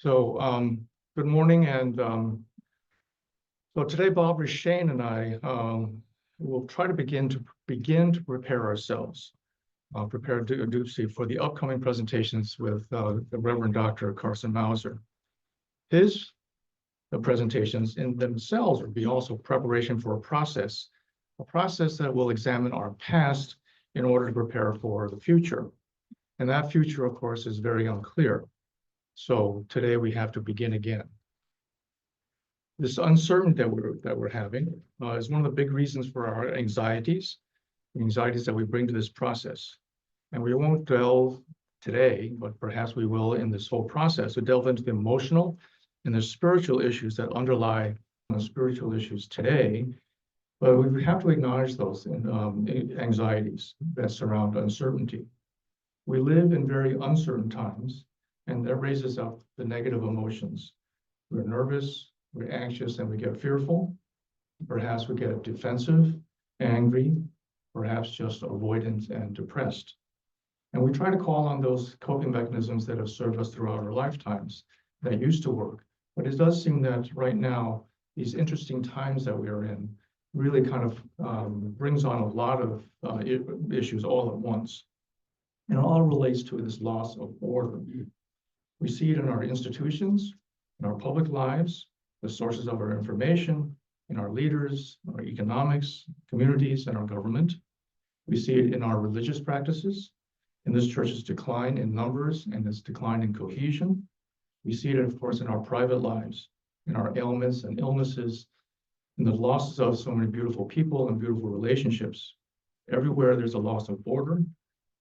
Good morning, and so today Bob Rashane and I will try to begin to prepare ourselves, prepare Dupsy for the upcoming presentations with the Reverend Dr. Carson Mauser. His presentations in themselves will be also preparation for a process that will examine our past in order to prepare for the future. And that future, of course, is very unclear. So today we have to begin again. This uncertainty that we're having is one of the big reasons for our anxieties, the anxieties that we bring to this process. And we won't delve today, but perhaps we will in this whole process, to delve into the emotional and the spiritual issues that underlie the spiritual issues today. But we have to acknowledge those anxieties that surround uncertainty. We live in very uncertain times, and that raises up the negative emotions. We're nervous, we're anxious, and we get fearful. Perhaps we get defensive, angry, perhaps just avoidant and depressed. And we try to call on those coping mechanisms that have served us throughout our lifetimes that used to work. But it does seem that right now, these interesting times that we are in really kind of brings on a lot of issues all at once. And it all relates to this loss of order. We see it in our institutions, in our public lives, the sources of our information, in our leaders, our economics, communities, and our government. We see it in our religious practices, in this church's decline in numbers and its decline in cohesion. We see it, of course, in our private lives, in our ailments and illnesses, in the losses of so many beautiful people and beautiful relationships. Everywhere there's a loss of order,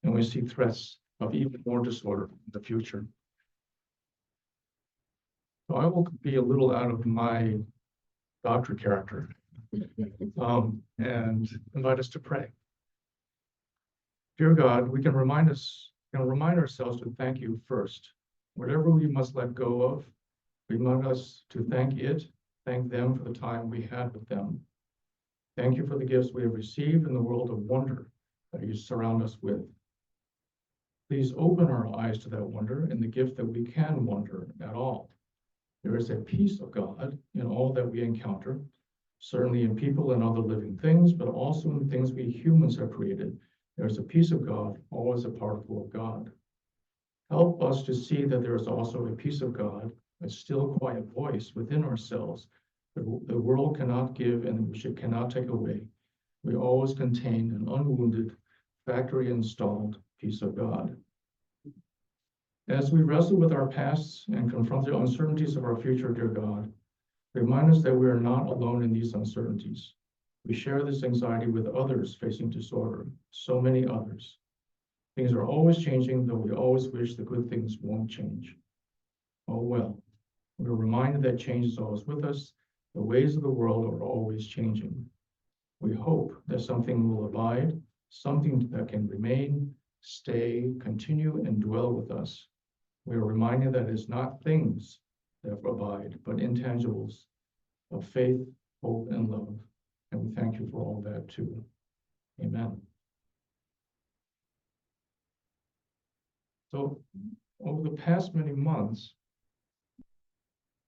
and we see threats of even more disorder in the future. So I will be a little out of my doctor character and invite us to pray. Dear God, we can remind ourselves to thank you first. Whatever we must let go of, remind us to thank them for the time we had with them. Thank you for the gifts we have received in the world of wonder that you surround us with. Please open our eyes to that wonder and the gift that we can wonder at all. There is a peace of God in all that we encounter, certainly in people and other living things, but also in things we humans have created. There is a peace of God, always a particle of God. Help us to see that there is also a peace of God, a still quiet voice within ourselves that the world cannot give and which it cannot take away. We always contain an unwounded, factory-installed peace of God. As we wrestle with our pasts and confront the uncertainties of our future, dear God, remind us that we are not alone in these uncertainties. We share this anxiety with others facing disorder, so many others. Things are always changing, though we always wish the good things won't change. Oh well, we're reminded that change is always with us. The ways of the world are always changing. We hope that something will abide, something that can remain, stay, continue, and dwell with us. We are reminded that it is not things that abide, but intangibles of faith, hope, and love. And we thank you for all that too. Amen. So over the past many months,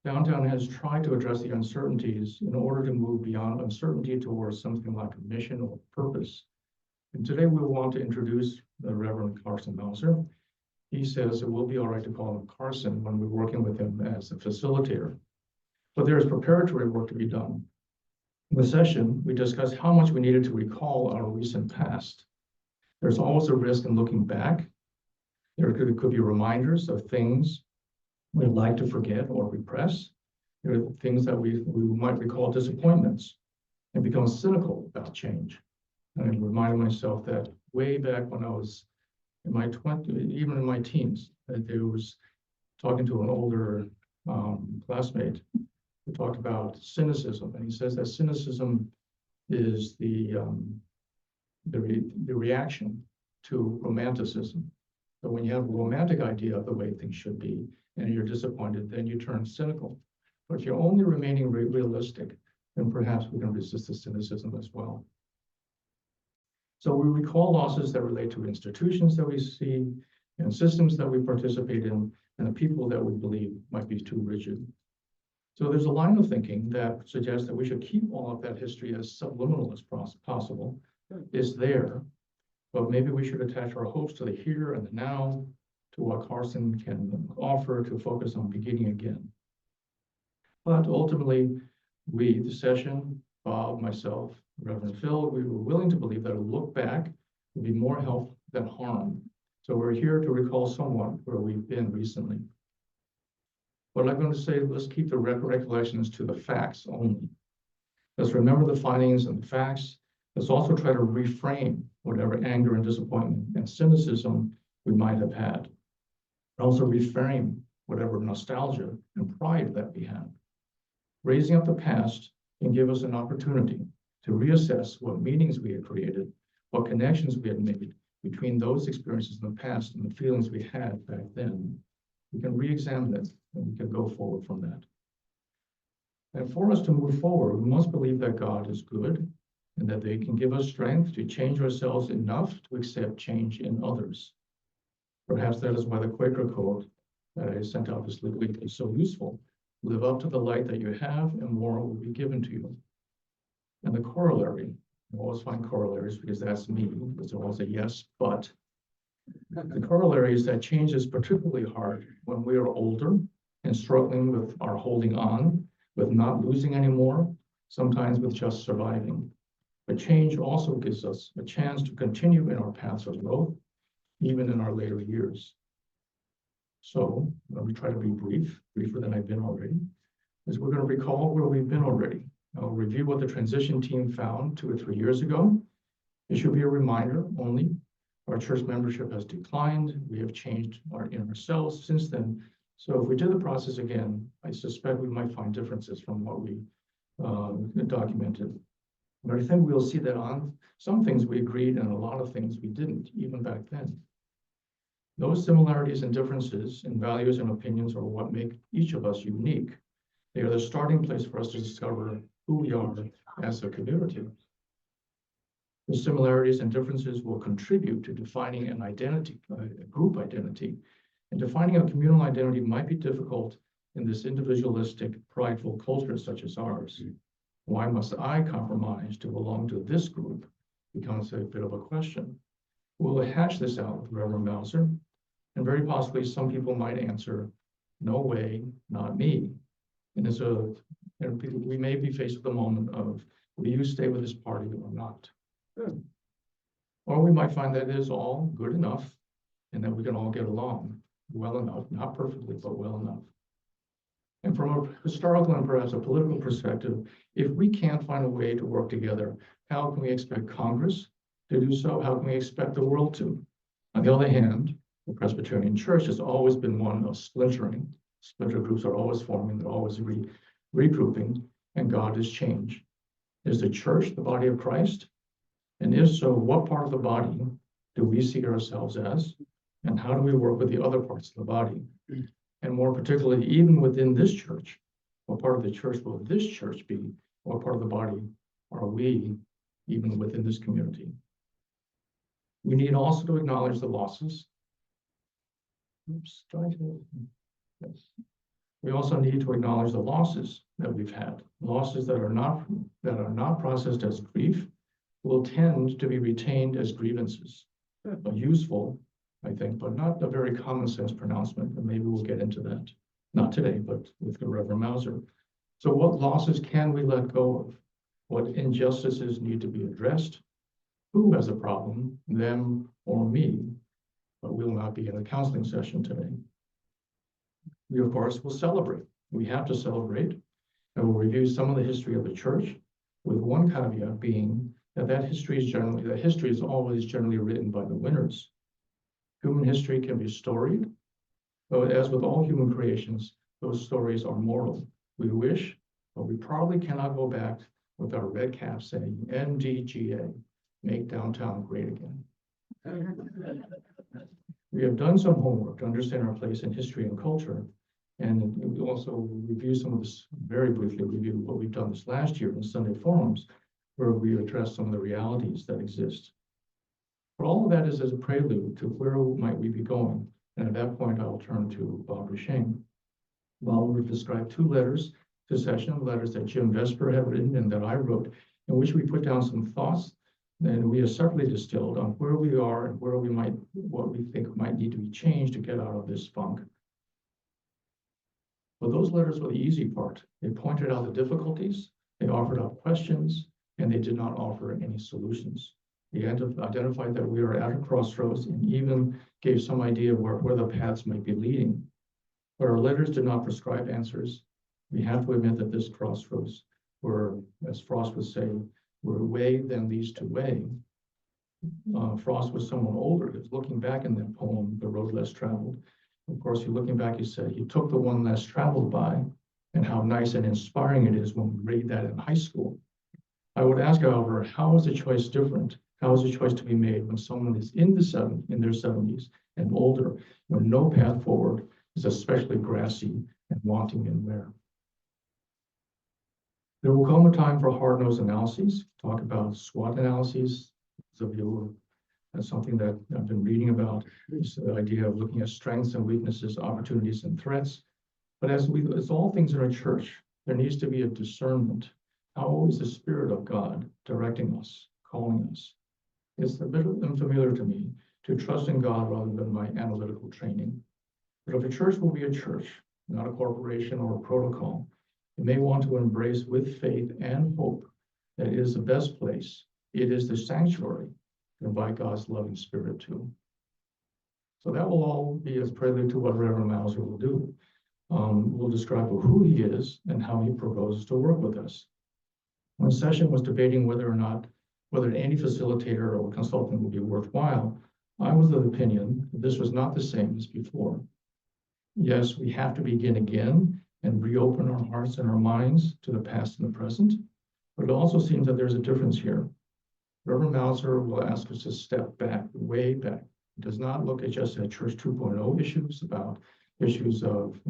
Downtown has tried to address the uncertainties in order to move beyond uncertainty towards something like a mission or purpose. And today we want to introduce the Reverend Carson Mauser. He says it will be all right to call him Carson when we're working with him as a facilitator. But there is preparatory work to be done. In the session, we discussed how much we needed to recall our recent past. There's always a risk in looking back. There could be reminders of things we'd like to forget or repress. There are things that we might recall disappointments and become cynical about change. And I reminded myself that way back when I was in my 20s, even in my teens, that I was talking to an older classmate who talked about cynicism. And he says that cynicism is the reaction to romanticism. So when you have a romantic idea of the way things should be, and you're disappointed, then you turn cynical. But if you're only remaining realistic, then perhaps we can resist the cynicism as well. So we recall losses that relate to institutions that we see and systems that we participate in, and the people that we believe might be too rigid. So there's a line of thinking that suggests that we should keep all of that history as subliminal as possible. It's there, but maybe we should attach our hopes to the here and the now, to what Carson can offer to focus on beginning again. But ultimately, we, the session, Bob, myself, Reverend Phil, we were willing to believe that a look back would be more help than harm. So we're here to recall somewhat where we've been recently. But I'm going to say, let's keep the recollections to the facts only. Let's remember the findings and the facts. Let's also try to reframe whatever anger and disappointment and cynicism we might have had. Also reframe whatever nostalgia and pride that we had. Raising up the past can give us an opportunity to reassess what meanings we had created, what connections we had made between those experiences in the past and the feelings we had back then. We can re-examine it and we can go forward from that. And for us to move forward, we must believe that God is good and that they can give us strength to change ourselves enough to accept change in others. Perhaps that is why the Quaker quote that I sent out this week is so useful. Live up to the light that you have and more will be given to you. And the corollary, I always find corollaries because that's me. It's always a yes, but. The corollary is that change is particularly hard when we are older and struggling with our holding on, with not losing anymore, sometimes with just surviving. But change also gives us a chance to continue in our paths of growth, even in our later years. So we try to be briefer than I've been already, is we're going to recall where we've been already. I'll review what the transition team found 2 or 3 years ago. It should be a reminder only. Our church membership has declined. We have changed our inner selves since then. So if we did the process again, I suspect we might find differences from what we documented. But I think we'll see that on some things we agreed and a lot of things we didn't, even back then. Those similarities and differences in values and opinions are what make each of us unique. They are the starting place for us to discover who we are as a community. The similarities and differences will contribute to defining an identity, a group identity. And defining a communal identity might be difficult in this individualistic, prideful culture such as ours. Why must I compromise to belong to this group? Becomes a bit of a question. We'll hash this out with Reverend Mauser, and very possibly some people might answer, no way, not me. And we may be faced with a moment of, will you stay with this party or not? Good. Or we might find that it is all good enough and that we can all get along well enough, not perfectly, but well enough. And from a historical and perhaps a political perspective, if we can't find a way to work together, how can we expect Congress to do so? How can we expect the world to? On the other hand, the Presbyterian Church has always been one of splintering. Splinter groups are always forming, they're always regrouping, and God is change. Is the church the body of Christ? And if so, what part of the body do we see ourselves as? And how do we work with the other parts of the body? And more particularly, even within this church, what part of the church will this church be? What part of the body are we, even within this community? We need also to acknowledge the losses. Yes. We also need to acknowledge the losses that we've had. Losses that are not processed as grief will tend to be retained as grievances. Useful, I think, but not a very common sense pronouncement. And maybe we'll get into that. Not today, but with the Reverend Mauser. So what losses can we let go of? What injustices need to be addressed? Who has a problem, them or me? But we will not be in a counseling session today. We, of course, will celebrate. We have to celebrate. And we'll review some of the history of the church, with one caveat being that history is always generally written by the winners. Human history can be storied, but as with all human creations, those stories are mortal. We wish, but we probably cannot go back with our red cap saying MDGA, make downtown great again. We have done some homework to understand our place in history and culture, and we also review some of this, very briefly review what we've done this last year in Sunday forums, where we address some of the realities that exist. But all of that is as a prelude to where might we be going And at that point, I'll turn to Bob Rushane. Bob will describe two letters to session, letters that Jim Vesper had written and that I wrote, in which we put down some thoughts and we have separately distilled on where we are and where we might, what we think might need to be changed to get out of this funk. But those letters were the easy part. They pointed out the difficulties, they offered up questions, and they did not offer any solutions. They identified that we are at a crossroads and even gave some idea of where the paths might be leading. But our letters did not prescribe answers. We have to admit that this crossroads were, as Frost would say, were way then leads to way. Frost was someone older. He was looking back in that poem, The Road Less Traveled. Of course, you're looking back, he said, he took the one less traveled by, and how nice and inspiring it is when we read that in high school. I would ask, however, how is the choice different? How is the choice to be made when someone is in their 70s and older, when no path forward is especially grassy and wanting in where? There will come a time for hard-nosed analyses, talk about SWOT analyses. Those of you, that's something that I've been reading about, is the idea of looking at strengths and weaknesses, opportunities and threats. But as all things in a church, there needs to be a discernment. How is the Spirit of God directing us, calling us? It's a bit unfamiliar to me to trust in God rather than my analytical training. But if a church will be a church, not a corporation or a protocol, it may want to embrace with faith and hope that it is the best place. It is the sanctuary to invite God's loving Spirit to. So that will all be as prelude to what Reverend Mauser will do. We'll describe who he is and how he proposes to work with us. One session was debating whether any facilitator or consultant would be worthwhile. I was of the opinion that this was not the same as before. Yes, we have to begin again and reopen our hearts and our minds to the past and the present, but it also seems that there's a difference here. Reverend Mauser will ask us to step back, way back. He does not look at just at Church 2.0 issues, about issues of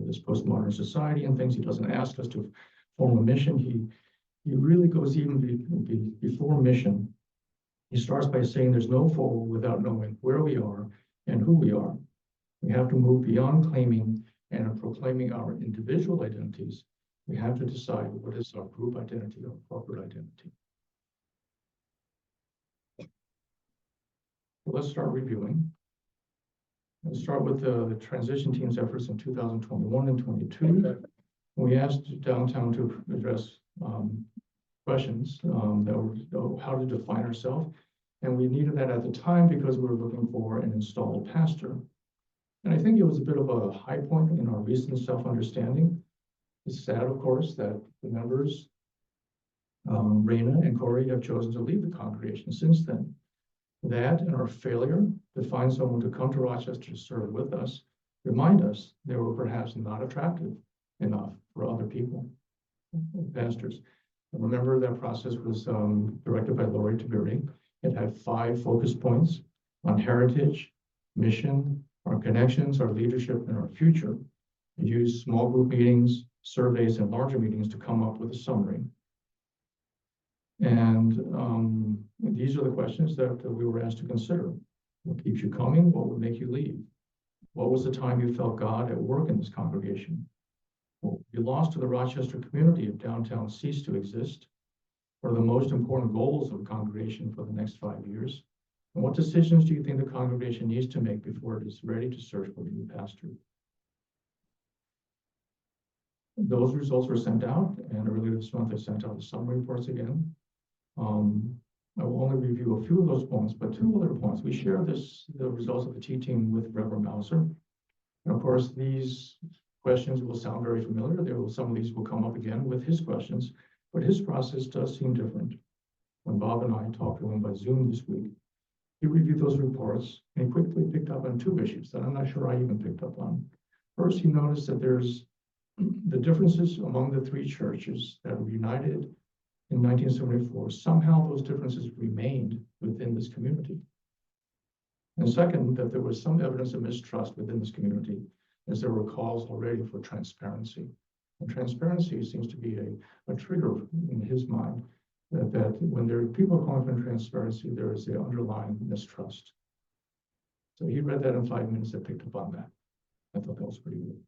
this postmodern society and things. He doesn't ask us to form a mission. He really goes even before mission. He starts by saying there's no forward without knowing where we are and who we are. We have to move beyond claiming and proclaiming our individual identities. We have to decide what is our group identity or corporate identity. So let's start reviewing. Let's start with the transition team's efforts in 2021 and 22. We asked Downtown to address questions that were how to define ourselves. And we needed that at the time because we were looking for an installed pastor. And I think it was a bit of a high point in our recent self-understanding. It's sad, of course, that the members, Raina and Corey, have chosen to leave the congregation since then. That and our failure to find someone to come to Rochester to serve with us remind us they were perhaps not attractive enough for other people, pastors. And remember, that process was directed by Lori Tiberi. It had 5 focus points on heritage, mission, our connections, our leadership, and our future. We used small group meetings, surveys, and larger meetings to come up with a summary. And these are the questions that we were asked to consider. What keeps you coming? What would make you leave? What was the time you felt God at work in this congregation? What would be lost to the Rochester community if downtown ceased to exist? What are the most important goals of a congregation for the next 5 years? And what decisions do you think the congregation needs to make before it is ready to search for a new pastor? Those results were sent out, and earlier this month I sent out the summary reports again. I will only review a few of those points, but 2 other points. We share the results of the T-team with Reverend Mauser. And of course, these questions will sound very familiar. Some of these will come up again with his questions, but his process does seem different. When Bob and I talked to him by Zoom this week, he reviewed those reports and he quickly picked up on 2 issues that I'm not sure I even picked up on. First, he noticed that there's the differences among the 3 churches that were united in 1974. Somehow those differences remained within this community. And second, that there was some evidence of mistrust within this community, as there were calls already for transparency. And transparency seems to be a trigger in his mind, that when there are people calling for transparency, there is the underlying mistrust. So he read that in 5 minutes and picked up on that. I thought that was pretty good.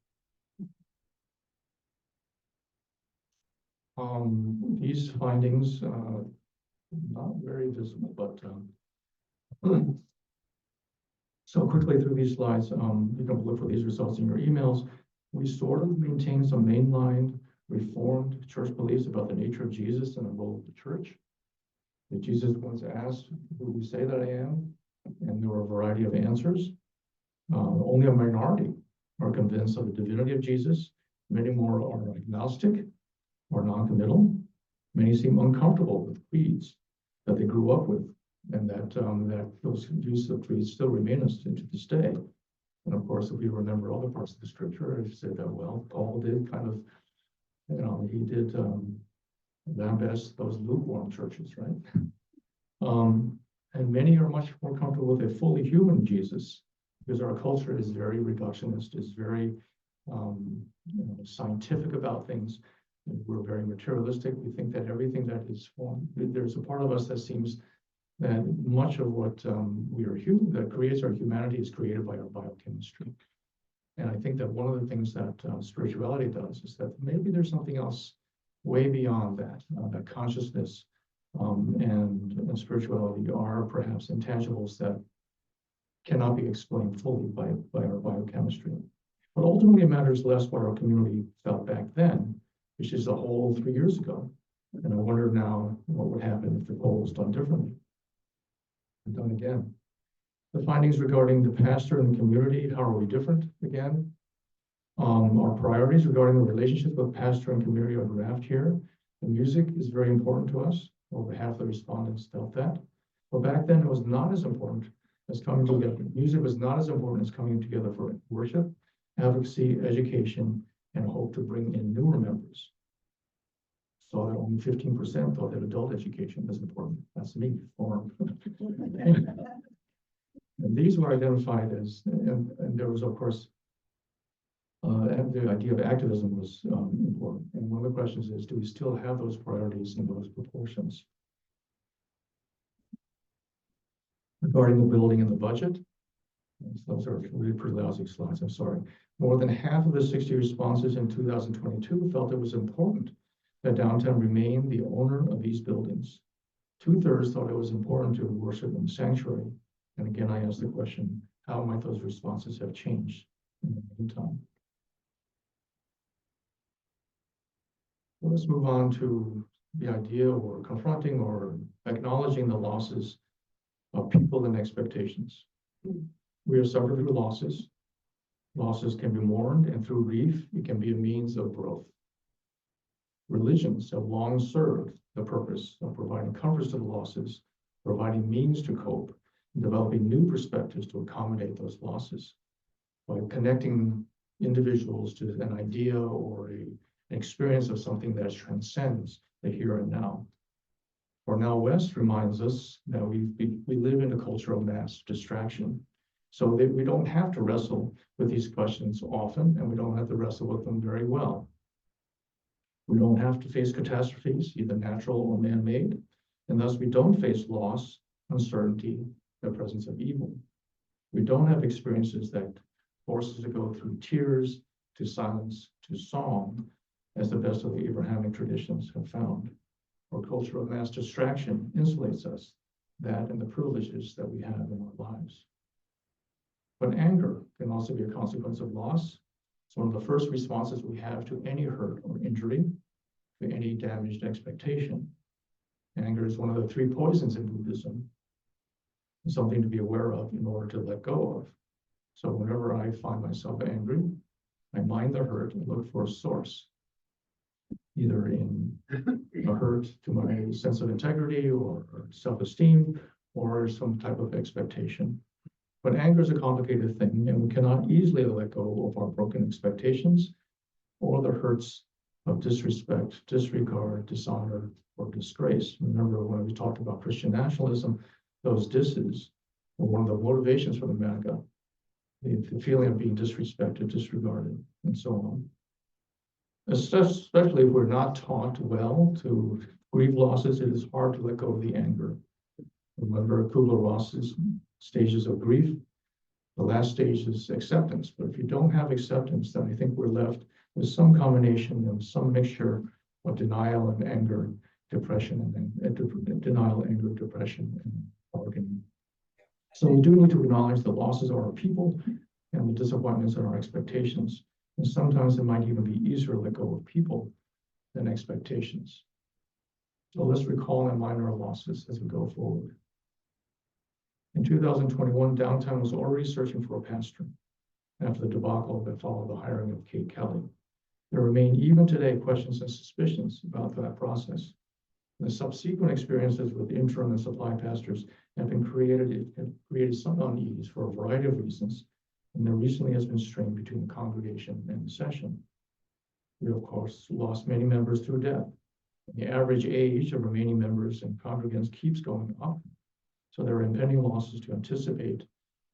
These findings, not very visible, but so quickly through these slides, you can look for these results in your emails. We sort of maintain some mainline Reformed church beliefs about the nature of Jesus and the role of the church. That Jesus once asked, "Who do you say that I am?" And there were a variety of answers. Only a minority are convinced of the divinity of Jesus. Many more are agnostic or non-committal. Many seem uncomfortable with creeds that they grew up with, and that those use of creeds still remain us to this day. And of course, if we remember other parts of the scripture, I say that, well, Paul did kind of, he did lambast those lukewarm churches, right? And many are much more comfortable with a fully human Jesus, because our culture is very reductionist, is very scientific about things. We're very materialistic. We think that everything that is formed, there's a part of us that seems that much of what that creates our humanity is created by our biochemistry. And I think that one of the things that spirituality does is that maybe there's something else way beyond that, that consciousness and spirituality are perhaps intangibles that cannot be explained fully by our biochemistry. But ultimately, it matters less what our community felt back then, which is a whole 3 years ago. And I wonder now what would happen if the poll was done differently. And done again. The findings regarding the pastor and the community, how are we different again? Our priorities regarding the relationship with pastor and community are graphed here. The music is very important to us. Over half the respondents felt that. But back then, it was not as important as coming together. Music was not as important as coming together for worship, advocacy, education, and hope to bring in newer members. Saw that only 15% thought that adult education was important. That's me, form. And these were identified as, and there was, of course, the idea of activism was important. And one of the questions is, do we still have those priorities in those proportions? Regarding the building and the budget, those are really pretty lousy slides, I'm sorry. More than half of the 60 responses in 2022 felt it was important that downtown remain the owner of these buildings. 2/3 thought it was important to worship in the sanctuary. And again, I asked the question, how might those responses have changed in the meantime? Well, let's move on to the idea or confronting or acknowledging the losses of people and expectations. We have suffered through losses. Losses can be mourned, and through grief, it can be a means of growth. Religions have long served the purpose of providing comforts to the losses, providing means to cope, and developing new perspectives to accommodate those losses. By connecting individuals to an idea or an experience of something that transcends the here and now. Cornel West reminds us that we live in a culture of mass distraction. So that we don't have to wrestle with these questions often, and we don't have to wrestle with them very well. We don't have to face catastrophes, either natural or man-made, and thus we don't face loss, uncertainty, the presence of evil. We don't have experiences that force us to go through tears, to silence, to song, as the best of the Abrahamic traditions have found. Our culture of mass distraction insulates us, that and the privileges that we have in our lives. But anger can also be a consequence of loss. It's one of the first responses we have to any hurt or injury, to any damaged expectation. Anger is one of the 3 poisons in Buddhism, something to be aware of in order to let go of. So whenever I find myself angry, I mind the hurt and look for a source, either in a hurt to my sense of integrity or self-esteem or some type of expectation. But anger is a complicated thing, and we cannot easily let go of our broken expectations or the hurts of disrespect, disregard, dishonor, or disgrace. Remember when we talked about Christian nationalism, those disses were one of the motivations for the MAGA, the feeling of being disrespected, disregarded, and so on. Especially if we're not taught well to grieve losses, it is hard to let go of the anger. Remember Kubler-Ross's stages of grief. The last stage is acceptance, but if you don't have acceptance, then I think we're left with some combination of some mixture of denial and anger, depression, and denial, anger, depression, and bargaining. So we do need to acknowledge the losses of our people and the disappointments in our expectations. And sometimes it might even be easier to let go of people than expectations. So let's recall and mind our losses as we go forward. In 2021, Downtown was already searching for a pastor after the debacle that followed the hiring of Kate Kelly. There remain even today questions and suspicions about that process. The subsequent experiences with interim and supply pastors have created some unease for a variety of reasons, and there recently has been strain between the congregation and the session. We, of course, lost many members through death. The average age of remaining members and congregants keeps going up, so there are impending losses to anticipate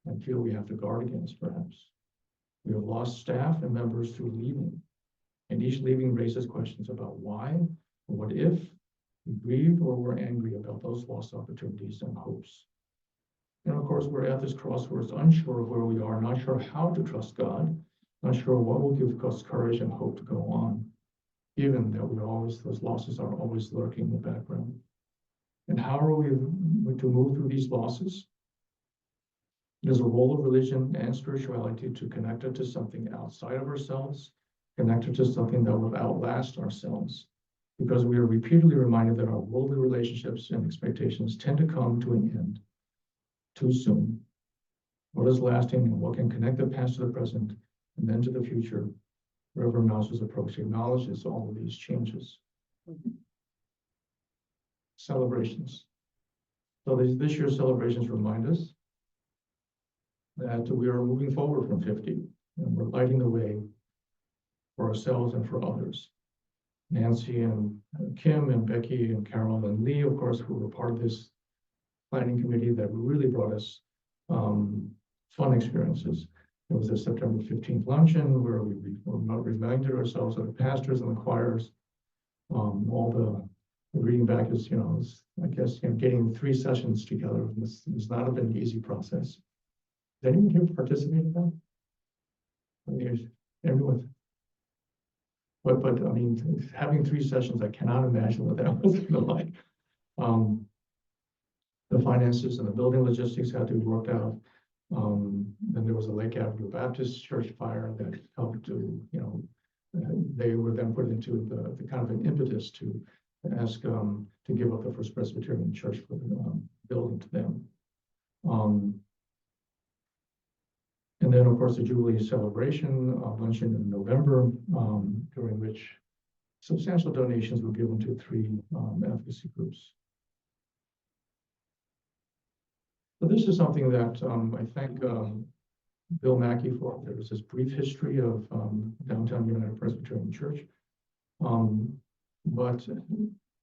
and feel we have to guard against, perhaps. We have lost staff and members through leaving, and each leaving raises questions about why, or what if, we grieve or we're angry about those lost opportunities and hopes. And of course, we're at this crossroads, unsure of where we are, not sure how to trust God, not sure what will give us courage and hope to go on, given that those losses are always lurking in the background. And how are we to move through these losses? It is a role of religion and spirituality to connect it to something outside of ourselves, connect it to something that will outlast ourselves, because we are repeatedly reminded that our worldly relationships and expectations tend to come to an end too soon. What is lasting and what can connect the past to the present and then to the future? Reverend Mouse's approach acknowledges all of these changes. Celebrations. So this year's celebrations remind us that we are moving forward from 50, and we're lighting the way for ourselves and for others. Nancy and Kim and Becky and Carol and Lee, of course, who were part of this planning committee that really brought us fun experiences. There was a September 15th luncheon where we reminded ourselves of the pastors and the choirs. All the reading back is, I guess, getting 3 sessions together was not been an easy process. Did anyone here participate in that? I mean, everyone. But I mean, having 3 sessions, I cannot imagine what that was like. The finances and the building logistics had to be worked out. Then there was a Lake Avenue Baptist Church fire that helped to, they were then put into the kind of an impetus to ask to give up the First Presbyterian Church for the building to them. And then, of course, the Jubilee celebration luncheon in November, during which substantial donations were given to 3 advocacy groups. So this is something that I thank Bill Mackey for. There was this brief history of Downtown United Presbyterian Church. But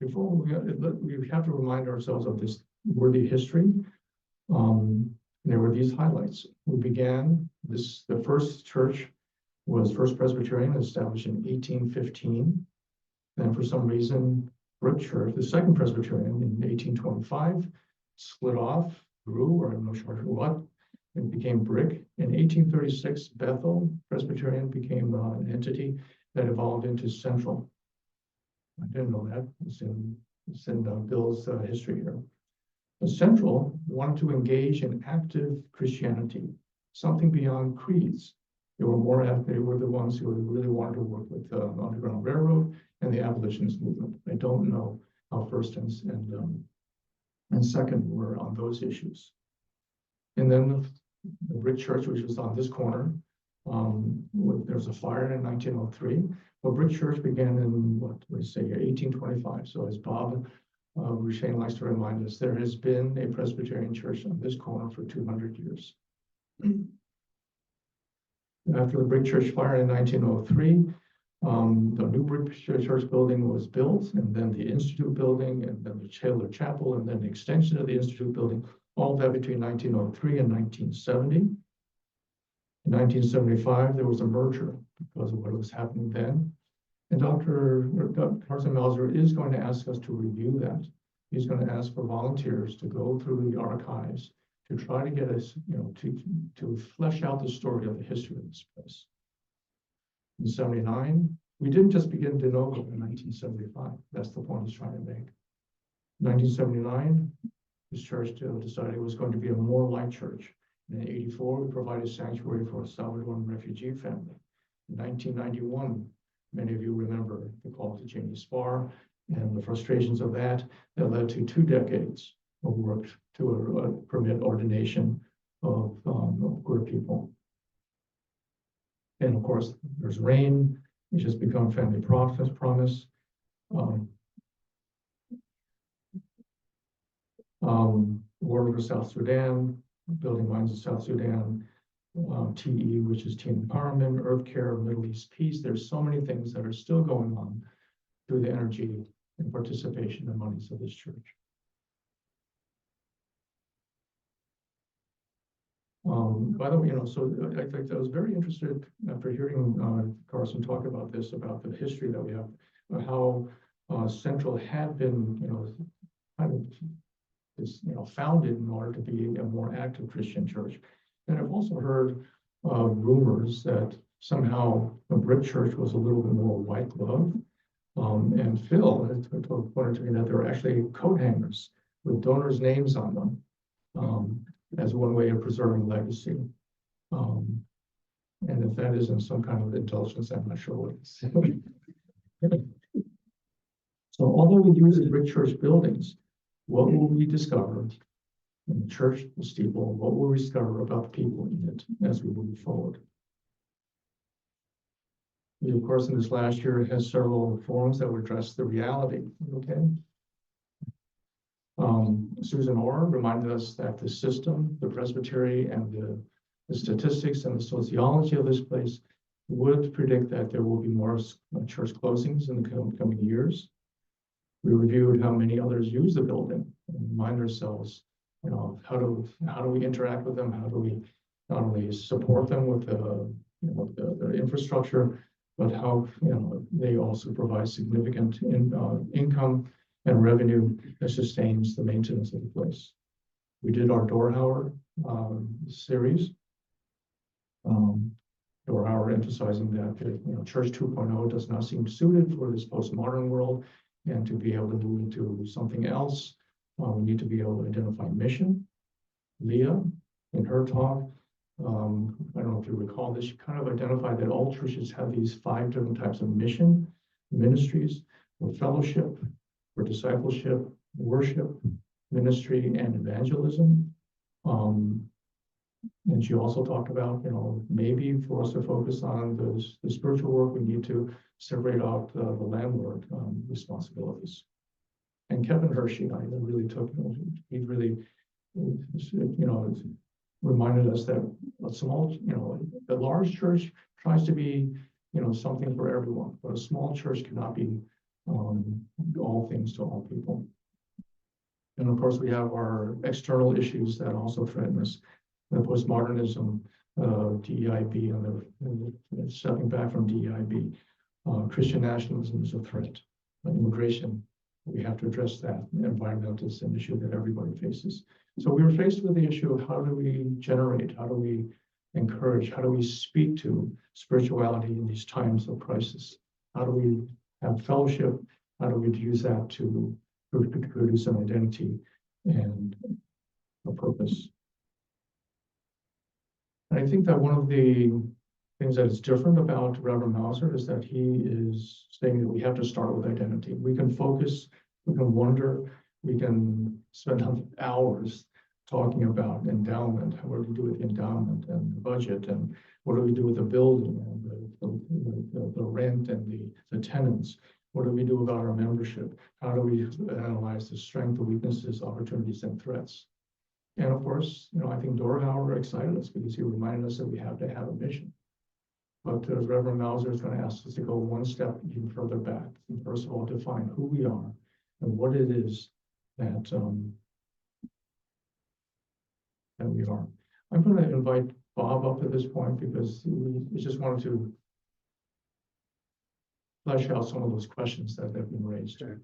before we have to remind ourselves of this worthy history. There were these highlights. We began the first church was First Presbyterian, established in 1815. Then for some reason, Brick Church, the Second Presbyterian in 1825, split off, grew, or I'm not sure what, it became Brick. In 1836, Bethel Presbyterian became an entity that evolved into Central. I didn't know that. It's in Bill's history here. The Central wanted to engage in active Christianity, something beyond creeds. They were the ones who really wanted to work with the Underground Railroad and the abolitionist movement. I don't know how first and second were on those issues. And then the Brick Church, which was on this corner, there was a fire in 1903. Well, Brick Church began in, 1825. So as Bob Rushane likes to remind us, there has been a Presbyterian church on this corner for 200 years. After the Brick Church fire in 1903, the new Brick Church building was built, and then the Institute building, and then the Taylor Chapel, and then the extension of the Institute building, all that between 1903 and 1970. In 1975, there was a merger because of what was happening then. And Dr. Carson Melzer is going to ask us to review that. He's going to ask for volunteers to go through the archives to try to get us, to flesh out the story of the history of this place. In 79, we didn't just begin de novo in 1975. That's the point he's trying to make. 1979, this church decided it was going to be a more light church. In 84, we provided sanctuary for a Salvadoran refugee family. In 1991, many of you remember the call to Jamie Spar and the frustrations of that led to 2 decades of work to permit ordination of queer people. And of course, there's RAIN, which has become Family Promise. War over South Sudan, Building Minds in South Sudan, TE, which is Teen Empowerment, Earth Care, Middle East Peace. There's so many things that are still going on through the energy and participation and monies of this church. By the way, so I think I was very interested after hearing Carson talk about this, about the history that we have, how Central had been, kind of is, founded in order to be a more active Christian church. And I've also heard rumors that somehow the Brick Church was a little bit more white glove. And Phil had pointed to me that there were actually coat hangers with donors' names on them as one way of preserving legacy. And if that isn't some kind of indulgence, I'm not sure what it is. So although we use the Brick Church buildings, what will we discover in the church, the steeple? What will we discover about the people in it as we move forward? We, of course, in this last year, has several forums that will address the reality. Okay. Susan Orr reminded us that the system, the presbytery, and the statistics and the sociology of this place would predict that there will be more church closings in the coming years. We reviewed how many others use the building and remind ourselves, how do we interact with them? How do we not only support them with the infrastructure, but how they also provide significant income and revenue that sustains the maintenance of the place. We did our Dorhauer series. Dorhauer emphasizing that Church 2.0 does not seem suited for this postmodern world, and to be able to move into something else, we need to be able to identify mission. Leah, in her talk, I don't know if you recall this, she kind of identified that all churches have these 5 different types of mission ministries: for fellowship, for discipleship, worship, ministry, and evangelism. And she also talked about, maybe for us to focus on the spiritual work, we need to separate out the landlord responsibilities. And Kevin Hershey, I really took, he really, reminded us that a small, a large church tries to be, something for everyone, but a small church cannot be all things to all people. And of course, we have our external issues that also threaten us. The postmodernism, DEIB, and the stepping back from DEIB. Christian nationalism is a threat. Immigration, we have to address that. Environmental is an issue that everybody faces. So we were faced with the issue of how do we generate, how do we encourage, how do we speak to spirituality in these times of crisis? How do we have fellowship? How do we use that to produce an identity and a purpose? And I think that one of the things that is different about Reverend Mauser is that he is saying that we have to start with identity. We can focus, we can wonder, we can spend hours talking about endowment. What do we do with the endowment and the budget, and what do we do with the building and the rent and the tenants? What do we do about our membership? How do we analyze the strengths, the weaknesses, opportunities, and threats? And of course, I think Dorhauer excited us because he reminded us that we have to have a mission. But Reverend Mauser is going to ask us to go one step even further back. And first of all, define who we are and what it is that we are. I'm going to invite Bob up at this point because we just wanted to flesh out some of those questions that have been raised. Sure.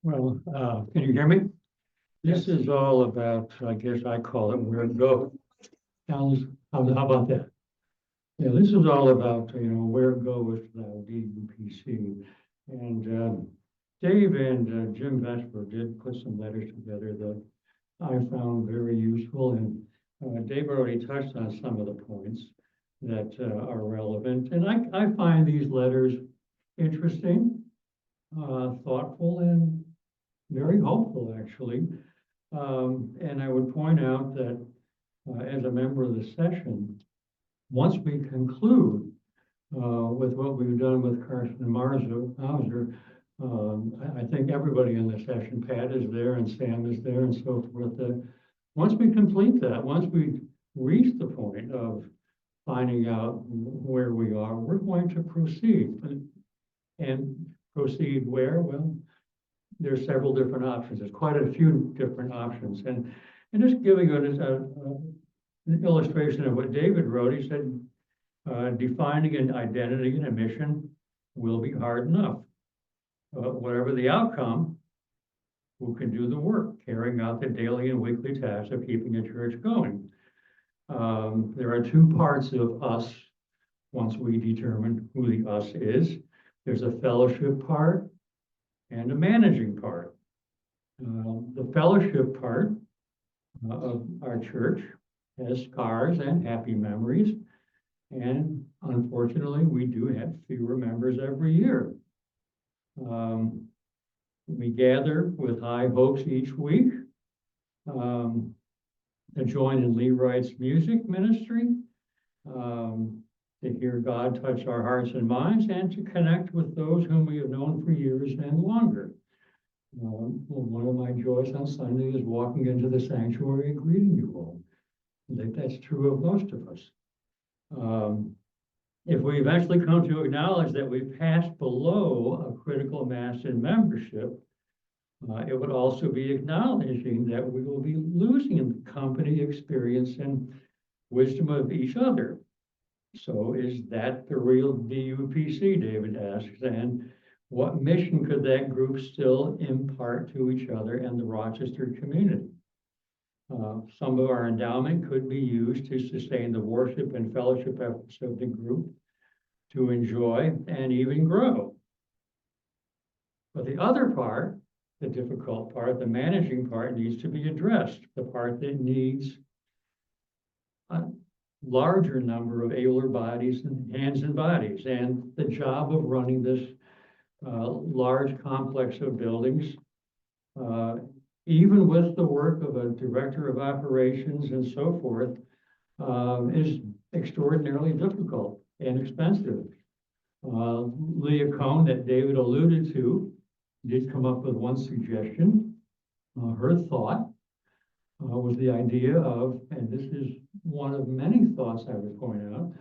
Well, can you hear me? This is all about, I guess I call it where to go. How about that? Yeah, this is all about, where goest thou, DUPC. And Dave and Jim Vesper did put some letters together that I found very useful. And Dave already touched on some of the points that are relevant. And I find these letters interesting, thoughtful, and very hopeful, actually. And I would point out that as a member of the session, once we conclude with what we've done with Carson and Mauser, I think everybody in the session, Pat is there and Sam is there and so forth. Once we complete that, once we reach the point of finding out where we are, we're going to proceed. And proceed where? Well, there's several different options. There's quite a few different options. And just giving an illustration of what David wrote, he said, defining an identity and a mission will be hard enough. Whatever the outcome, who can do the work, carrying out the daily and weekly tasks of keeping a church going. There are two parts of us once we determine who the us is. There's a fellowship part and a managing part. The fellowship part of our church has scars and happy memories. And unfortunately, we do have fewer members every year. We gather with high hopes each week to join in Lee Wright's music ministry, to hear God touch our hearts and minds, and to connect with those whom we have known for years and longer. One of my joys on Sunday is walking into the sanctuary and greeting you all. I think that's true of most of us. If we eventually come to acknowledge that we've passed below a critical mass in membership, it would also be acknowledging that we will be losing the company, experience, and wisdom of each other. So is that the real DUPC, David asks, and what mission could that group still impart to each other and the Rochester community? Some of our endowment could be used to sustain the worship and fellowship efforts of the group, to enjoy and even grow. But the other part, the difficult part, the managing part, needs to be addressed, the part that needs a larger number of abler bodies and hands and bodies. And the job of running this large complex of buildings, even with the work of a director of operations and so forth, is extraordinarily difficult and expensive. Leah Cohn, that David alluded to, did come up with one suggestion. Her thought was the idea of, and this is one of many thoughts I would point out,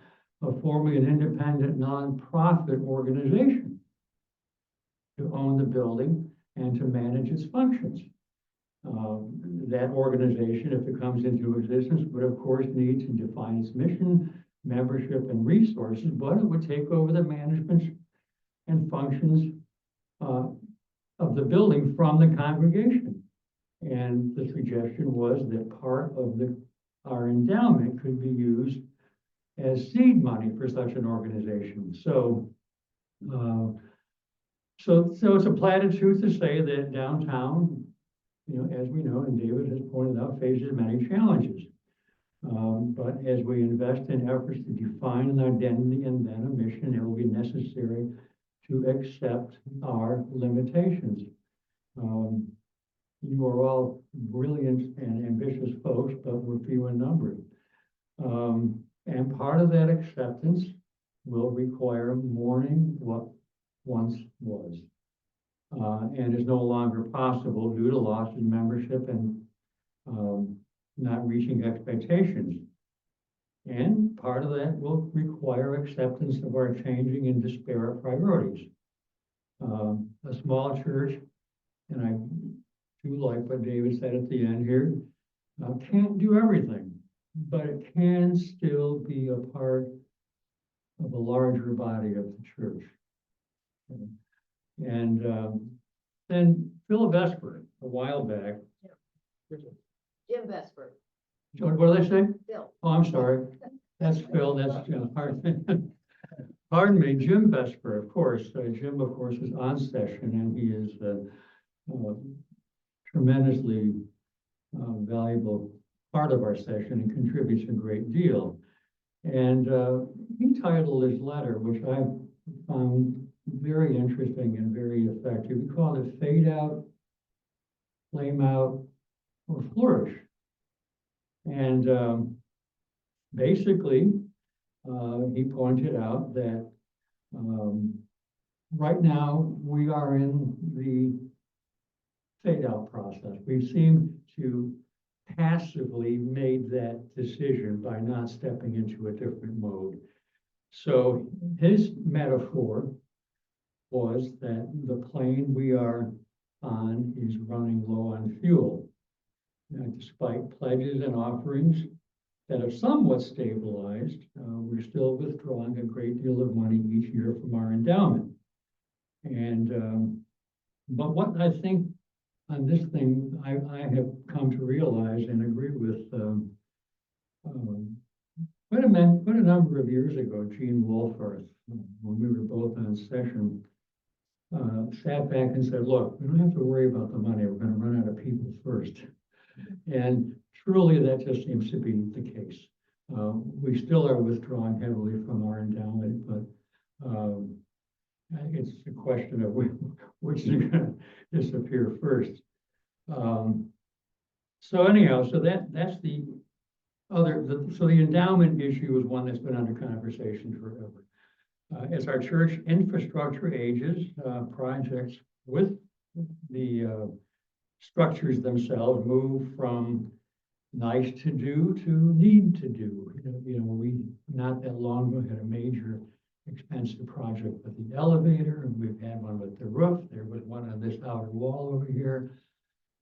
of forming an independent nonprofit organization to own the building and to manage its functions. That organization, if it comes into existence, would of course need to define its mission, membership, and resources, but it would take over the management and functions of the building from the congregation. And the suggestion was that part of our endowment could be used as seed money for such an organization. So it's a platitude to say that downtown, as we know, and David has pointed out, faces many challenges. But as we invest in efforts to define an identity and then a mission, it will be necessary to accept our limitations. You are all brilliant and ambitious folks, but we're few in number. And part of that acceptance will require mourning what once was, and is no longer possible due to loss in membership and not reaching expectations. And part of that will require acceptance of our changing and disparate priorities. A small church, and I do like what David said at the end here, can't do everything, but it can still be a part of a larger body of the church. And then Phil Vesper, a while back. Jim Vesper, What did I say? Phil. Oh, I'm sorry. That's Phil, that's, pardon pardon me, Jim Vesper, of course. Jim, of course, is on session, and he is tremendously valuable part of our session and contributes a great deal. And he titled his letter, which I found very interesting and very effective. He called it Fade Out, Flame Out, or Flourish. And basically, he pointed out that right now we are in the fade out process. We seem to passively made that decision by not stepping into a different mode. So his metaphor was that the plane we are on is running low on fuel. Despite pledges and offerings that have somewhat stabilized, we're still withdrawing a great deal of money each year from our endowment. And but what I think on this thing, I have come to realize and agree with quite a number of years ago, Gene Wolfarth, when we were both on session, sat back and said, look, we don't have to worry about the money. We're going to run out of people first. And truly, that just seems to be the case. We still are withdrawing heavily from our endowment, but it's a question of which is going to disappear first. So anyhow, so that's the other. So the endowment issue is one that's been under conversation forever. As our church infrastructure ages, projects with the structures themselves move from nice to do to need to do. You know, we not that long ago had a major expensive project with the elevator, and we've had one with the roof. There was one on this outer wall over here.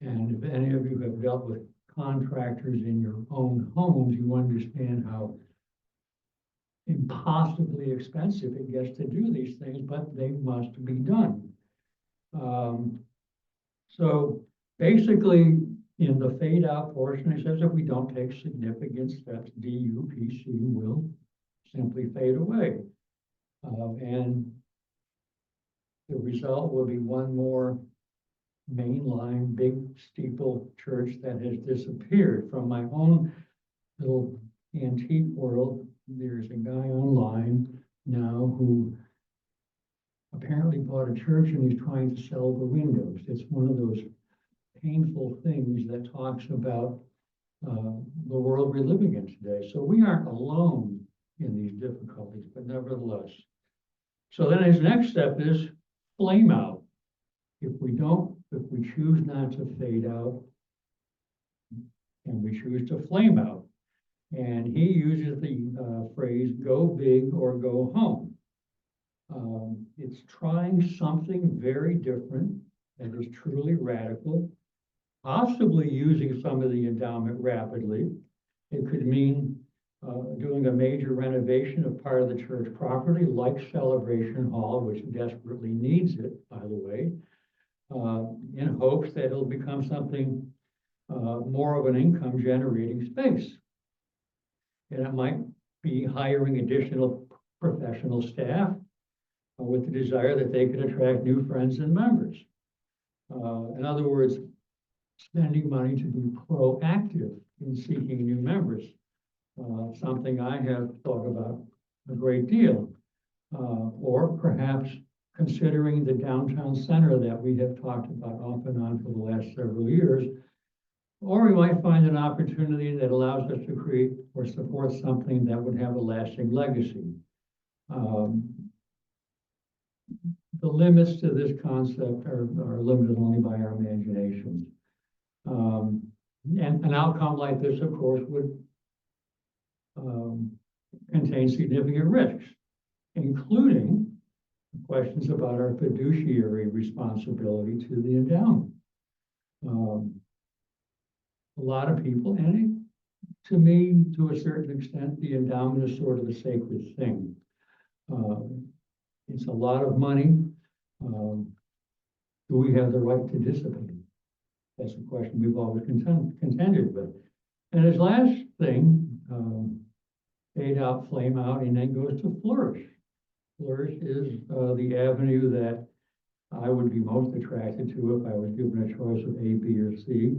And if any of you have dealt with contractors in your own homes, you understand how impossibly expensive it gets to do these things, but they must be done. So basically, in the fade out portion, it says if we don't take significant steps, DUPC will simply fade away. And the result will be one more mainline big steeple church that has disappeared. From my own little antique world, there's a guy online now who apparently bought a church and he's trying to sell the windows. It's one of those painful things that talks about the world we're living in today. So we aren't alone in these difficulties, but nevertheless. So then his next step is flame out. If we choose not to fade out, and we choose to flame out. And he uses the phrase, go big or go home. It's trying something very different that is truly radical, possibly using some of the endowment rapidly. It could mean doing a major renovation of part of the church property, like Celebration Hall, which desperately needs it, by the way, in hopes that it'll become something more of an income generating space. And it might be hiring additional professional staff with the desire that they could attract new friends and members. In other words, spending money to be proactive in seeking new members. Something I have thought about a great deal. Or perhaps considering the downtown center that we have talked about off and on for the last several years. Or we might find an opportunity that allows us to create or support something that would have a lasting legacy. The limits to this concept are limited only by our imaginations. And an outcome like this, of course, would contain significant risks, including questions about our fiduciary responsibility to the endowment. A lot of people, and to me, to a certain extent, the endowment is sort of a sacred thing. It's a lot of money. do we have the right to dissipate? That's a question we've always contended with. And his last thing, fade out, flame out, and then goes to flourish. Flourish is the avenue that I would be most attracted to if I was given a choice of A, B, or C.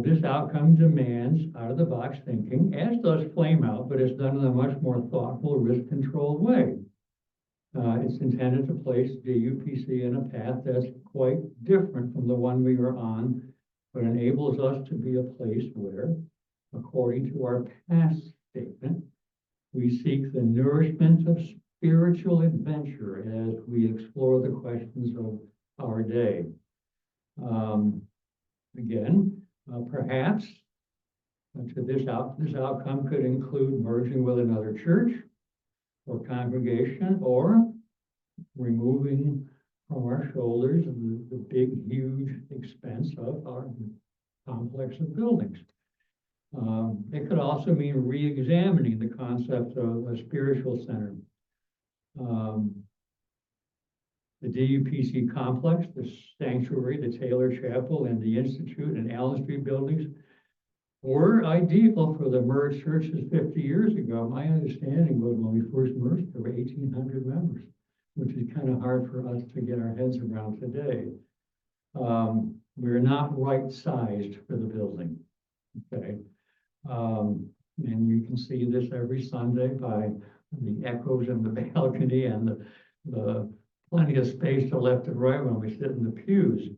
This outcome demands out-of-the-box thinking, as does flame out, but it's done in a much more thoughtful, risk-controlled way. It's intended to place DUPC in a path that's quite different from the one we are on, but enables us to be a place where, according to our past statement, we seek the nourishment of spiritual adventure as we explore the questions of our day. Perhaps this outcome could include merging with another church or congregation, or removing from our shoulders the big, huge expense of our complex of buildings. It could also mean re-examining the concept of a spiritual center. The DUPC complex, the sanctuary, the Taylor Chapel, and the Institute and Allen Street buildings were ideal for the merged churches 50 years ago. My understanding was when we first merged, there were 1,800 members, which is kind of hard for us to get our heads around today. We're not right-sized for the building, okay? And you can see this every Sunday by the echoes in the balcony and the plenty of space to left and right when we sit in the pews.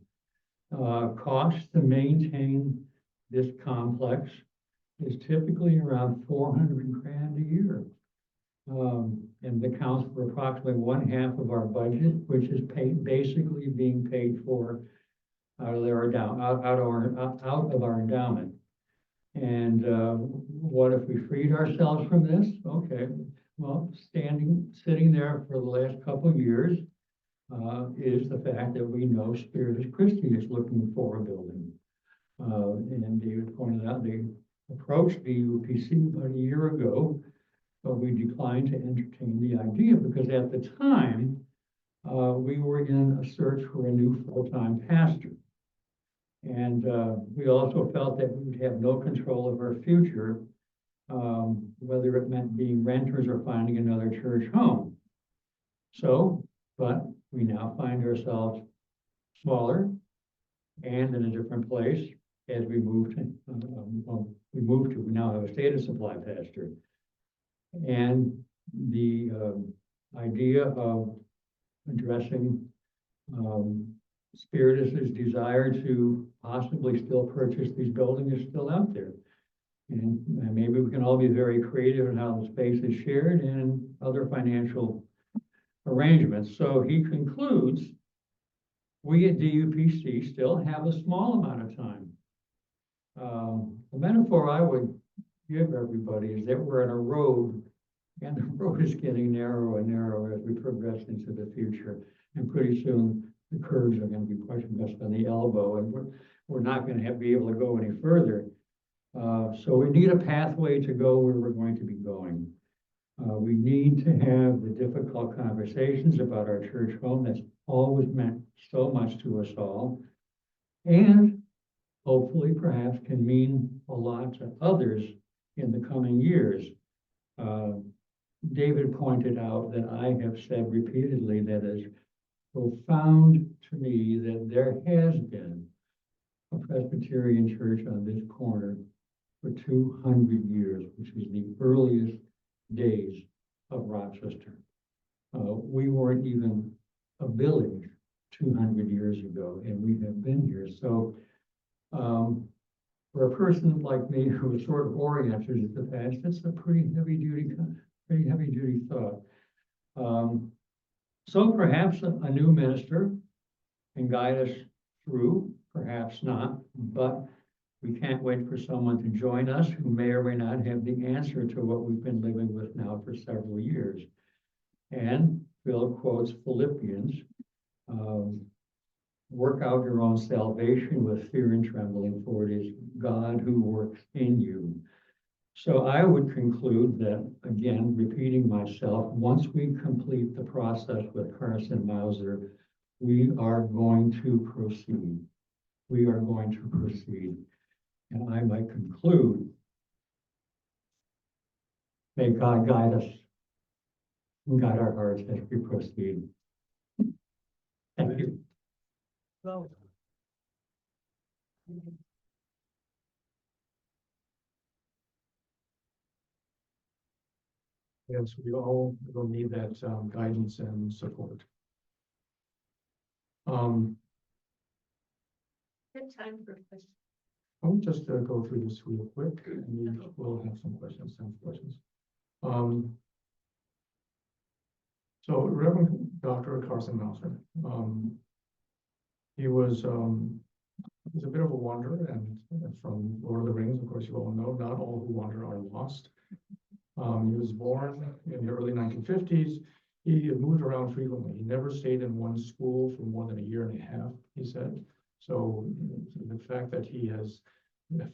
Cost to maintain this complex is typically around 400 grand a year. And accounts for approximately 1/2 of our budget, which is basically being paid for out of our endowment. And what if we freed ourselves from this? Okay, well, sitting there for the last couple of years is the fact that we know Spiritus Christi is looking for a building. And David pointed out they approached the UPC about a year ago, but we declined to entertain the idea because at the time we were in a search for a new full-time pastor. And we also felt that we would have no control of our future, whether it meant being renters or finding another church home. But we now find ourselves smaller and in a different place as we moved to, we now have a stated supply pastor. And the idea of addressing Spiritus's desire to possibly still purchase these buildings is still out there. And maybe we can all be very creative in how the space is shared and other financial arrangements. So he concludes, we at DUPC still have a small amount of time. The metaphor I would give everybody is that we're on a road, and the road is getting narrower and narrower as we progress into the future. And pretty soon the curves are going to be pushing us on the elbow, and we're not going to be able to go any further. So we need a pathway to go where we're going to be going. We need to have the difficult conversations about our church home that's always meant so much to us all, and hopefully perhaps can mean a lot to others in the coming years. David pointed out that I have said repeatedly that it's profound to me that there has been a Presbyterian church on this corner for 200 years, which is the earliest days of Rochester. We weren't even a village 200 years ago, and we have been here. So for a person like me who is sort of oriented at the past, that's a pretty heavy duty thought. So perhaps a new minister can guide us through, perhaps not, but we can't wait for someone to join us who may or may not have the answer to what we've been living with now for several years. And Philip quotes Philippians, work out your own salvation with fear and trembling, for it is God who works in you. So I would conclude that, again, repeating myself, once we complete the process with Carson Mauser, we are going to proceed. We are going to proceed. And I might conclude, may God guide us, and guide our hearts as we proceed. Thank you. Well. Yes, we all will need that guidance and support. Good time for questions. I'll just go through this real quick, and we'll have some questions, So Reverend Dr. Carson Mouser, he was he's a bit of a wanderer, and from Lord of the Rings, of course, you all know, not all who wander are lost. He was born in the early 1950s. He moved around frequently. He never stayed in one school for more than a year and a half, he said. So the fact that he has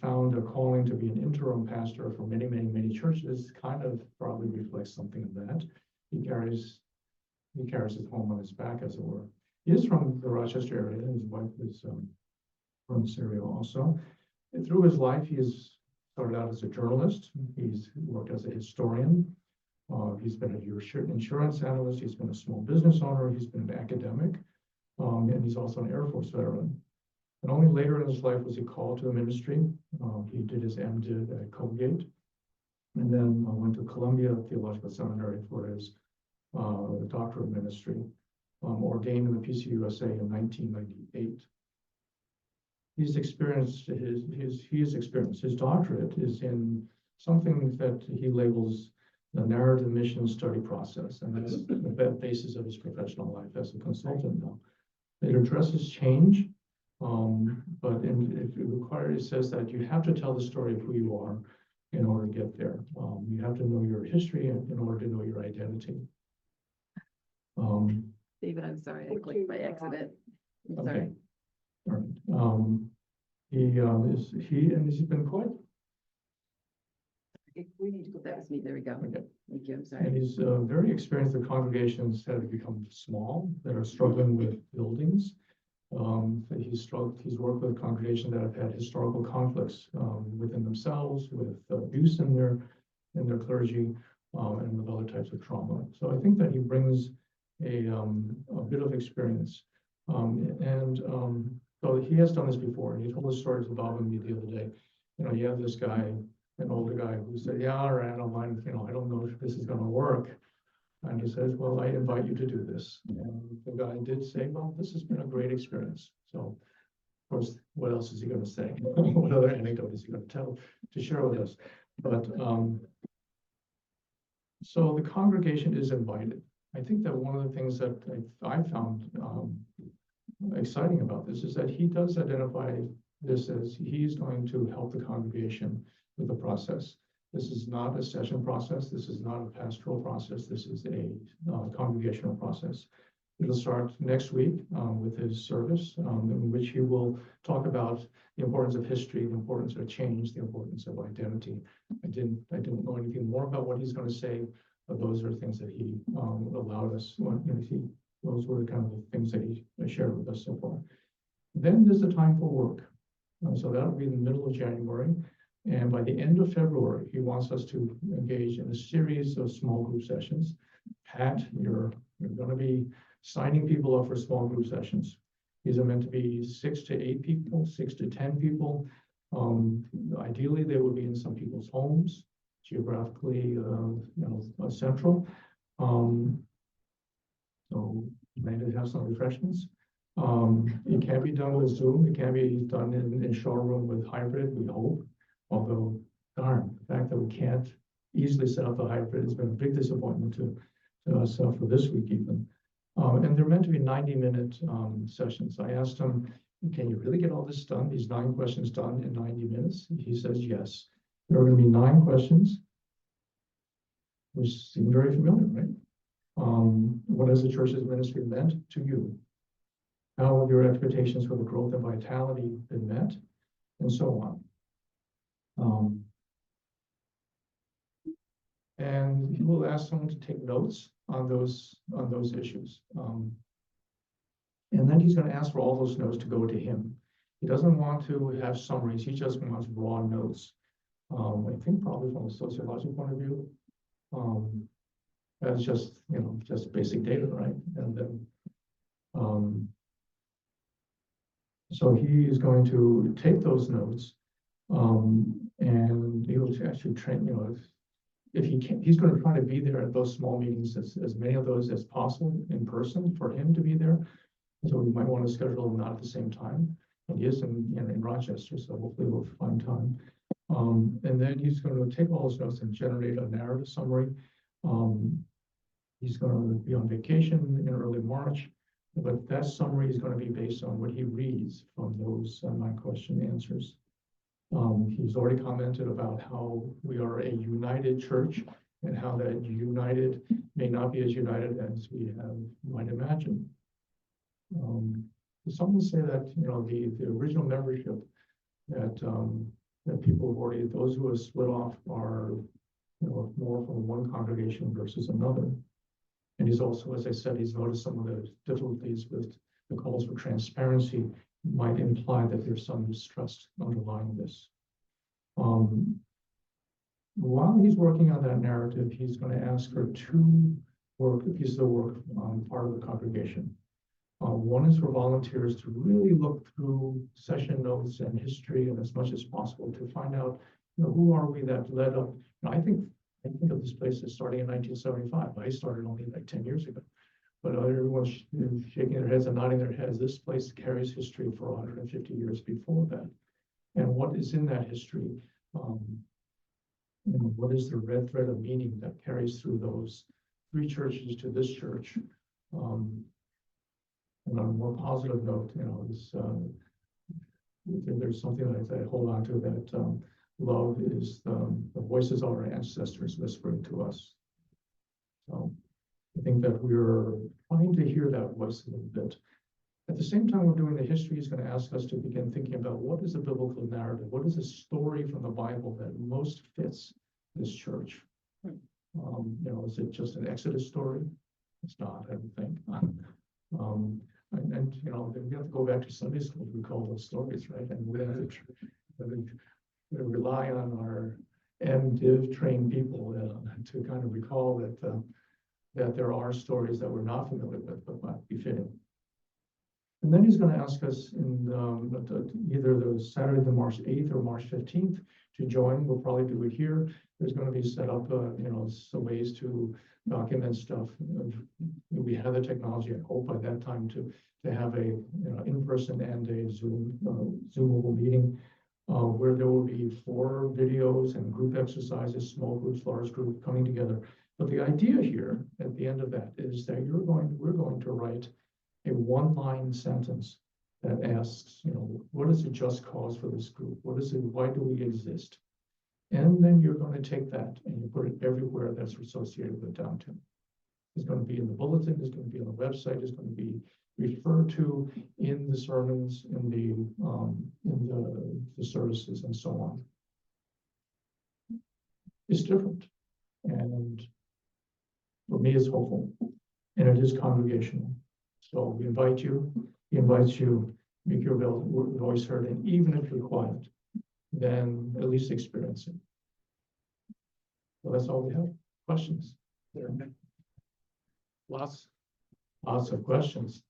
found a calling to be an interim pastor for many, many, many churches kind of probably reflects something of that. He carries his home on his back, as it were. He is from the Rochester area. His wife is from this area also. And through his life, he has started out as a journalist. He's worked as a historian. He's been an insurance analyst. He's been a small business owner. He's been an academic. And he's also an Air Force veteran. And only later in his life was he called to the ministry. He did his MDiv at Colgate, and then went to Columbia Theological Seminary for his doctorate of ministry, ordained in the PCUSA in 1998. His doctorate is in something that he labels the narrative mission study process, and that's the basis of his professional life as a consultant now. It addresses change, but it says that you have to tell the story of who you are in order to get there. You have to know your history in order to know your identity. David, I'm sorry, I clicked by accident. I'm Okay. sorry. All right. He's been quite, We need to go, that was me, there we go. okay. Thank you, I'm And sorry. he's very experienced with congregations that have become small, that are struggling with buildings. He's worked with congregations that have had historical conflicts within themselves, with abuse in their clergy, and with other types of trauma. So I think that he brings a bit of experience. So he has done this before, and he told us stories about him the other day. You know, you have this guy, an older guy, who said, "Yeah, all right, I don't mind. You know, I don't know if this is going to work." And he says, "Well, I invite you to do this." And the guy did say, "Well, this has been a great experience." So, of course, what else is he going to say? What other anecdote is he going to share with us? But so the congregation is invited. I think that one of the things that I found exciting about this is that he does identify this as he's going to help the congregation with the process. This is not a session process. This is not a pastoral process. This is a congregational process. It'll start next week with his service, in which he will talk about the importance of history, the importance of change, the importance of identity. I didn't know anything more about what he's going to say, but those are things that he allowed us. Those were kind of the things that he shared with us so far. Then there's the time for work. So that'll be in the middle of January. And by the end of February, he wants us to engage in a series of small group sessions. Pat, you're going to be signing people up for small group sessions. These are meant to be 6 to 8 people, 6 to 10 people. Ideally, they would be in some people's homes, geographically, central. So maybe have some refreshments. It can be done with Zoom. It can be done in showroom with hybrid, we hope. Although, darn, the fact that we can't easily set up the hybrid has been a big disappointment to us for this week even. And they're meant to be 90-minute sessions. I asked him, "Can you really get all this done, these 9 questions done in 90 minutes?" He says, yes. There are going to be 9 questions, which seem very familiar, right? What has the church's ministry meant to you? How have your expectations for the growth and vitality been met? And so on. And he will ask someone to take notes on those issues. And then he's gonna ask for all those notes to go to him. He doesn't want to have summaries, he just wants raw notes. I think probably from a sociological point of view. That's just, just basic data, right? And then, so he is going to take those notes, and he will actually train, if he can, he's going to try to be there at those small meetings, as many of those as possible in person for him to be there. So we might want to schedule them not at the same time. And he is in Rochester, so hopefully we'll find time. And then he's going to take all those notes and generate a narrative summary. He's going to be on vacation in early March, but that summary is going to be based on what he reads from those 9-question answers. He's already commented about how we are a united church and how that united may not be as united as we might imagine. Some will say that, the original membership that people have already, those who have split off are, more from one congregation versus another. And he's also, as I said, he's noticed some of the difficulties with the calls for transparency might imply that there's some mistrust underlying this. While he's working on that narrative, he's going to ask for 2 pieces of work on part of the congregation. One is for volunteers to really look through session notes and history and as much as possible to find out, who are we that led up. I think of this place as starting in 1975. I started only like 10 years ago, but everyone's shaking their heads and nodding their heads. This place carries history for 150 years before that. And what is in that history? What is the red thread of meaning that carries through those 3 churches to this church? And on a more positive note, there's something that I hold on to, that love is the voices of our ancestors whispering to us. So I think that we're trying to hear that voice a little bit. At the same time we're doing the history, he's going to ask us to begin thinking about what is the biblical narrative? What is a story from the Bible that most fits this church? Is it just an Exodus story? It's not, I don't think. And we have to go back to Sunday school to recall those stories, right? And we have to rely on our MDiv trained people to kind of recall that there are stories that we're not familiar with but might be fitting. And then he's going to ask us in either the Saturday, the March 8th or March 15th to join. We'll probably do it here. There's going to be set up, some ways to document stuff. We have the technology, I hope, by that time to have a in-person and a Zoomable meeting where there will be 4 videos and group exercises, small groups, large group coming together. But the idea here at the end of that is that we're going to write a 1-line sentence that asks, what is the just cause for this group? What is it? Why do we exist? And then you're going to take that and you put it everywhere that's associated with Downtown. It's going to be in the bulletin, it's going to be on the website, it's going to be referred to in the sermons, in the services, and so on. It's different. And for me, it's hopeful. And it is congregational. So we invite you, he invites you, make your voice heard, and even if you're quiet, then at least experience it. So that's all we have. Questions? Lots of questions.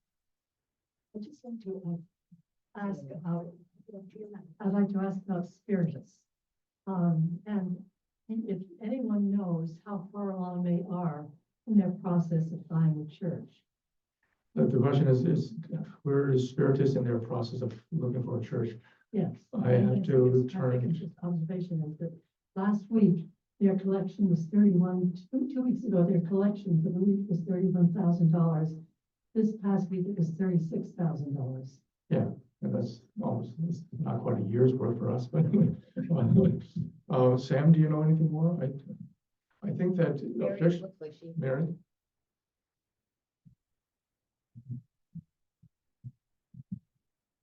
I just want to ask about, I'd like to ask about Spiritus. And if anyone knows how far along they are in their process of buying a church. The question is where is Spiritus in their process of looking for a church? Yes. I have to turn. Observation is that last week, their collection was 2 weeks ago, their collection for the week was $31,000. This past week, it was $36,000. Yeah, and that's almost, it's not quite a year's worth for us, but Sam, do you know anything more? I think that Mary.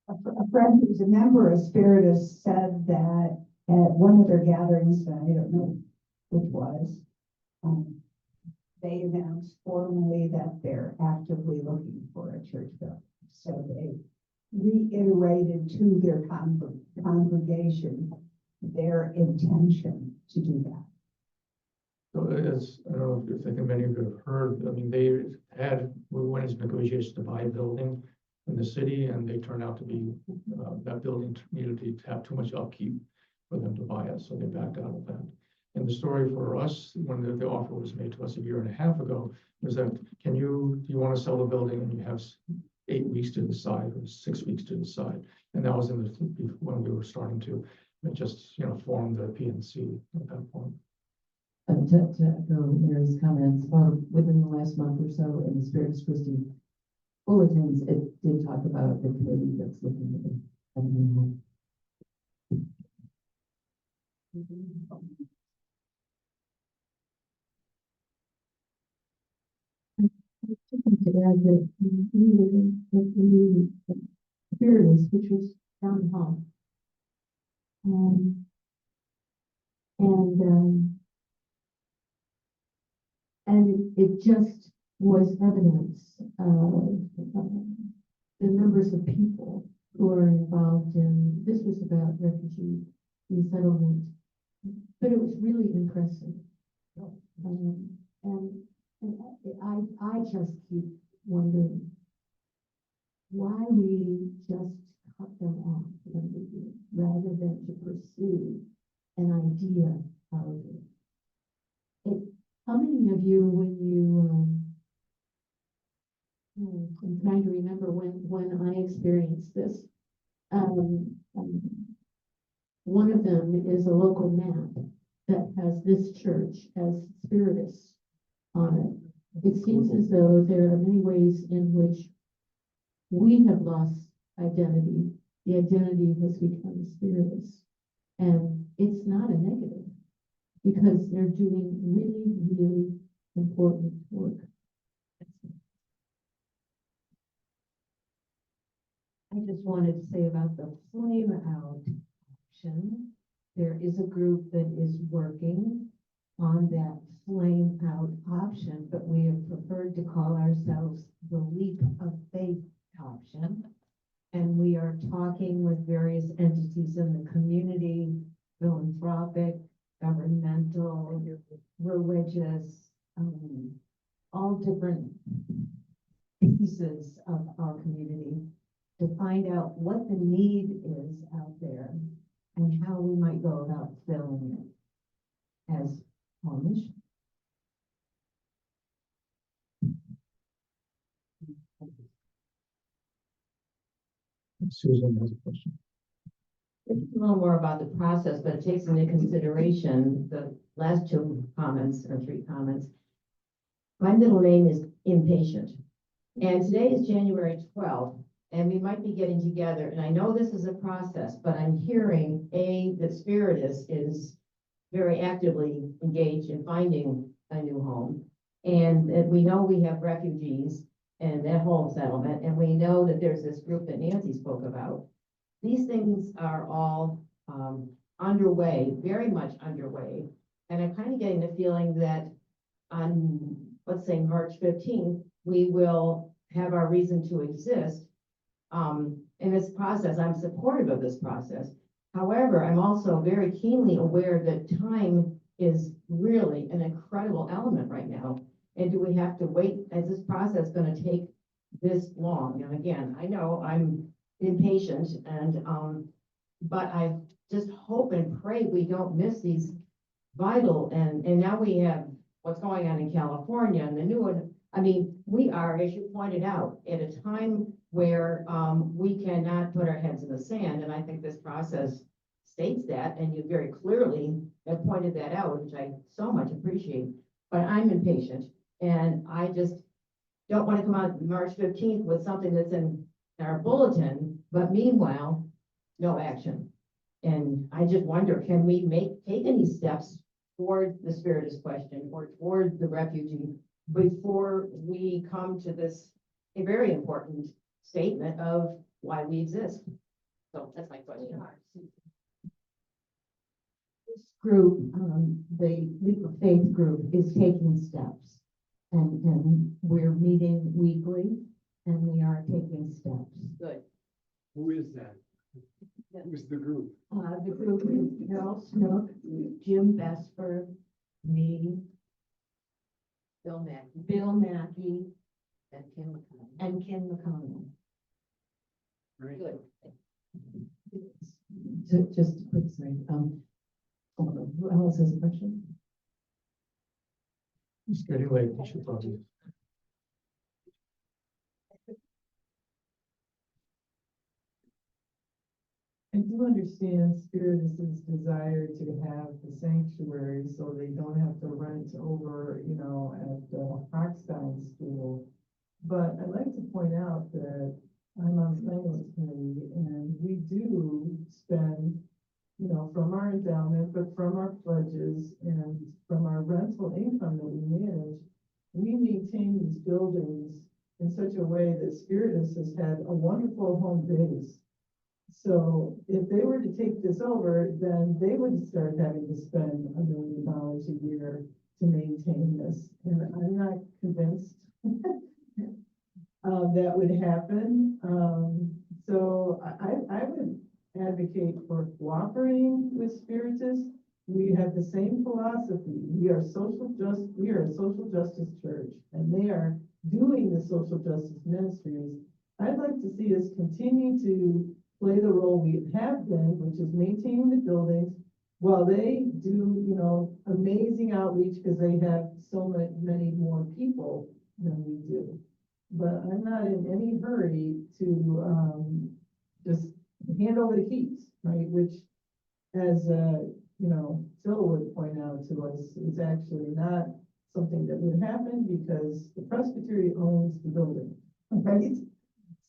A friend who's a member of Spiritus said that at one of their gatherings, I don't know which was, they announced formally that they're actively looking for a church building. So they reiterated to their congregation their intention to do that. So as, I don't know if I think many of you have heard, I mean, we went into negotiations to buy a building in the city, and they turned out to be, that building needed to have too much upkeep for them to buy it, so they backed out of that. And the story for us, when the offer was made to us a year and a half ago, was that, do you want to sell the building, and you have 8 weeks to decide, or 6 weeks to decide? And that was when we were starting to just, form the PNC at that point. To echo Mary's comments, within the last month or so in the Spiritus Christi bulletins, it did talk about the committee that's looking at a new home. To add that we were in the Spiritus, which was town hall. And it just was evidence of the numbers of people who are involved in, this was about refugee resettlement, but it was really impressive. And I just keep wondering why we just cut them off when we do, rather than to pursue an idea out of it. How many of you, when you, I'm trying to remember when I experienced this, one of them is a local map that has this church as Spiritus on it. It seems as though there are many ways in which we have lost identity. The identity has become Spiritus. And it's not a negative, because they're doing really, really important work. I just wanted to say about the flame out option. There is a group that is working on that flame out option, but we have preferred to call ourselves the leap of faith option. And we are talking with various entities in the community, philanthropic, governmental, religious, all different pieces of our community to find out what the need is out there and how we might go about filling it as Amish. Susan has a question. It's a little more about the process, but it takes into consideration the last 2 comments or 3 comments. My middle name is Impatient, and today is January 12th, and we might be getting together, and I know this is a process, but I'm hearing that Spiritus is very actively engaged in finding a new home, and that we know we have refugees and that whole settlement, and we know that there's this group that Nancy spoke about. These things are all underway, very much underway. And I'm kind of getting the feeling that on, let's say, March 15th, we will have our reason to exist in this process. I'm supportive of this process. However, I'm also very keenly aware that time is really an incredible element right now. And do we have to wait? Is this process going to take this long? And again, I know I'm impatient, and but I just hope and pray we don't miss these vital, and now we have what's going on in California and the new one. I mean, we are, as you pointed out, at a time where we cannot put our heads in the sand, and I think this process states that, and you very clearly have pointed that out, which I so much appreciate. But I'm impatient, and I just don't want to come out March 15th with something that's in our bulletin, but meanwhile, no action. And I just wonder, can we take any steps toward the Spiritus question or toward the refugee before we come to this a very important statement of why we exist? So that's my question. This group, the Leap of Faith group, is taking steps, and we're meeting weekly, and we are taking steps. Good. Who is that? Who's the group? The group is Carol Snook, Jim Vesper, me, Bill Mack Bill Mackey, and Kim McConnell. and Ken McConnell. Good. Just a quick thing, hold on, who else has a question? It's getting late. We should probably. I do understand Spiritus's desire to have the sanctuary so they don't have to rent over, you know, at the Hochstein School. But I'd like to point out that I'm on the finance committee and we do spend, you know, from our endowment, but from our pledges and from our rental income that we manage, we maintain these buildings in such a way that Spiritus has had a wonderful home base. So if they were to take this over, then they would start having to spend $1 million a year to maintain this. And I'm not convinced that would happen. So I would advocate for cooperating with Spiritus. We have the same philosophy. We are a social justice church, and they are doing the social justice ministries. I'd like to see us continue to play the role we have been, which is maintaining the buildings while they do, you know, amazing outreach because they have so many more people than we do. But I'm not in any hurry to just hand over the keys, right? Which, as you know, Phil would point out to us, is actually not something that would happen because the Presbytery owns the building, right?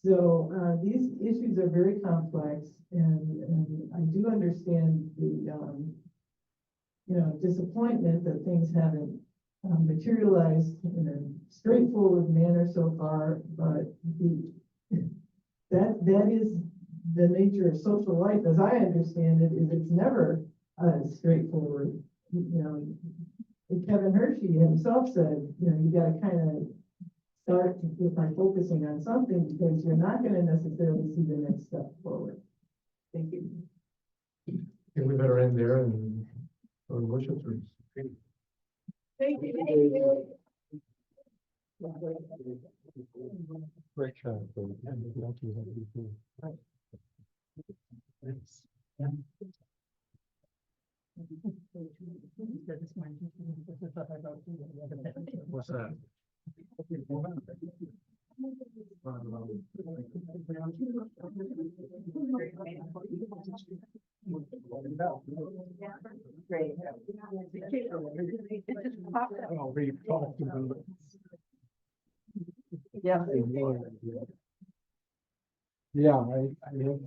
So these issues are very complex, and I do understand the you know, disappointment that things haven't materialized in a straightforward manner so far. But that is the nature of social life, as I understand it. Is it's never straightforward. You know, Kevin Hershey himself said, you know, you got to kind of start by focusing on something because you're not going to necessarily see the next step forward. Thank you. I think we better end there and go to worship service. Thank you. Great job. What's that? Great. Oh, we talked about it. Yeah. Yeah, I have